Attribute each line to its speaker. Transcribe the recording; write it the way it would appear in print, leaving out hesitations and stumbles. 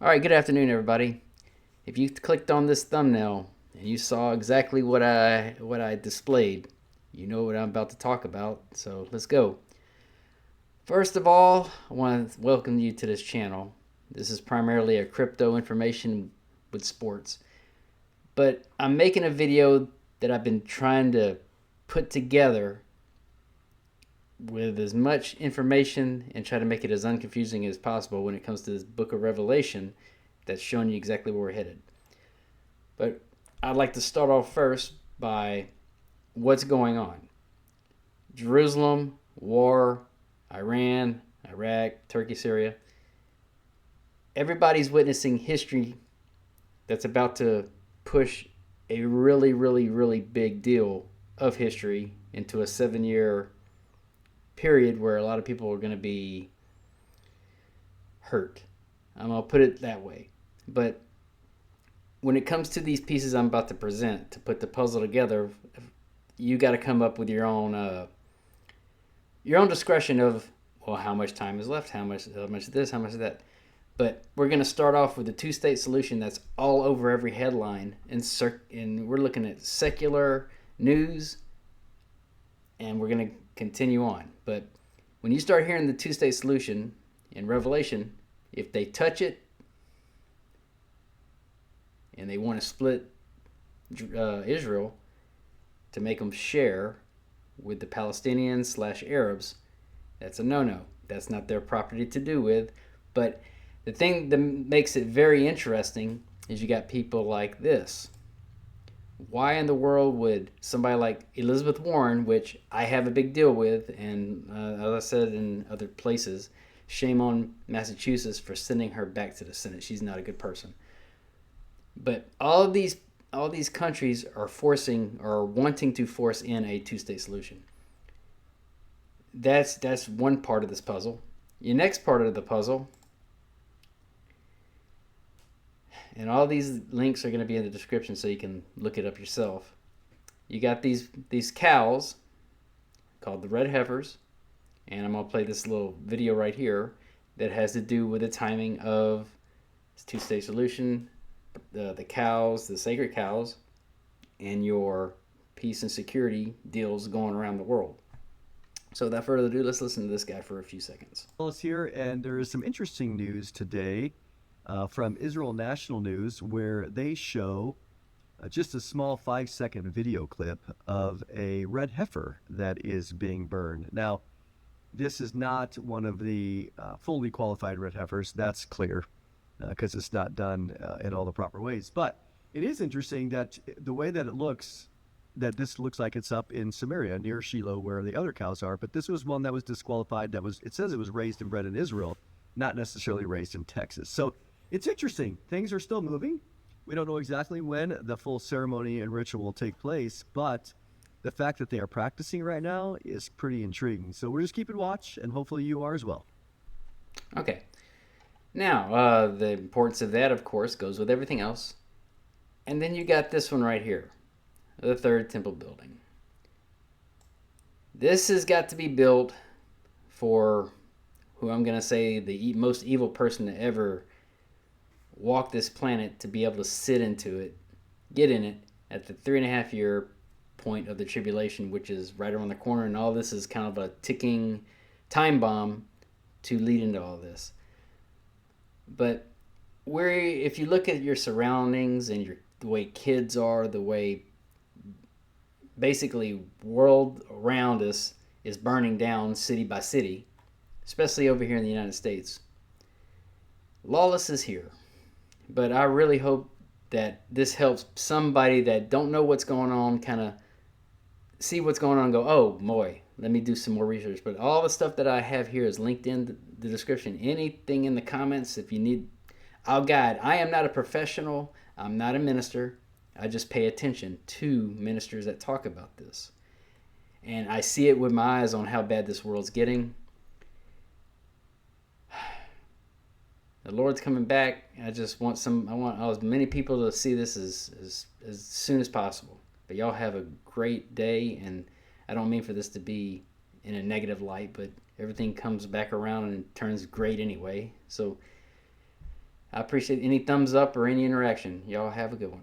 Speaker 1: All right, good afternoon, everybody. If you clicked on this thumbnail and you saw exactly what I displayed, you know what I'm about to talk about. So let's go. First of all, I want to welcome you to this channel. This is primarily a crypto information with sports, but I'm making a video that I've been trying to put together with as much information and try to make it as unconfusing as possible when it comes to this book of Revelation that's showing you exactly where we're headed. But I'd like to start off first by what's going on. Jerusalem, war, Iran, Iraq, Turkey, Syria. Everybody's witnessing history that's about to push a really, really, really big deal of history into a 7-year period where a lot of people are going to be hurt. I'm going to put it that way. But when it comes to these pieces I'm about to present, to put the puzzle together, you got to come up with your own discretion of, well, how much time is left, how much of this, how much of that. But we're going to start off with the two-state solution that's all over every headline, and we're looking at secular news, and we're going to continue on. But when you start hearing the two-state solution in Revelation, if they touch it and they want to split Israel to make them share with the Palestinians slash Arabs, that's a no-no. That's not their property to do with. But the thing that makes it very interesting is you got people like this. Why in the world would somebody like Elizabeth Warren, which I have a big deal with, and as I said in other places, shame on Massachusetts for sending her back to the Senate. She's not a good person. But all these countries are forcing or wanting to force in a two-state solution. That's one part of this puzzle. Your next part of the puzzle, and all these links are going to be in the description so you can look it up yourself. You got these cows called the red heifers, and I'm going to play this little video right here that has to do with the timing of this two-state solution, the cows, the sacred cows, and your peace and security deals going around the world. So without further ado, let's listen to this guy for a few seconds.
Speaker 2: Wallace here, and there is some interesting news today from Israel National News where they show just a small 5-second video clip of a red heifer that is being burned. Now, this is not one of the fully qualified red heifers, that's clear, because it's not done in all the proper ways. But it is interesting that the way that it looks, that this looks like it's up in Samaria near Shiloh where the other cows are, but this was one that was disqualified. It says it was raised and bred in Israel, not necessarily raised in Texas. So it's interesting. Things are still moving. We don't know exactly when the full ceremony and ritual will take place, but the fact that they are practicing right now is pretty intriguing. So we're just keeping watch, and hopefully you are as well.
Speaker 1: Okay. Now, the importance of that, of course, goes with everything else. And then you got this one right here, the third temple building. This has got to be built for who I'm going to say the most evil person to ever walk this planet, to be able to sit into it, get in it at the 3.5-year point of the tribulation, which is right around the corner. And all this is kind of a ticking time bomb to lead into all this. But if you look at your surroundings and the way kids are, the way basically world around us is burning down city by city, especially over here in the United States. Lawless is here. But I really hope that this helps somebody that don't know what's going on kind of see what's going on and go, oh boy, let me do some more research. But all the stuff that I have here is linked in the description. Anything in the comments, if you need, I'll guide. I am not a professional. I'm not a minister. I just pay attention to ministers that talk about this. And I see it with my eyes on how bad this world's getting. The Lord's coming back. I want as many people to see this as soon as possible. But y'all have a great day, and I don't mean for this to be in a negative light, but everything comes back around and turns great anyway. So I appreciate any thumbs up or any interaction. Y'all have a good one.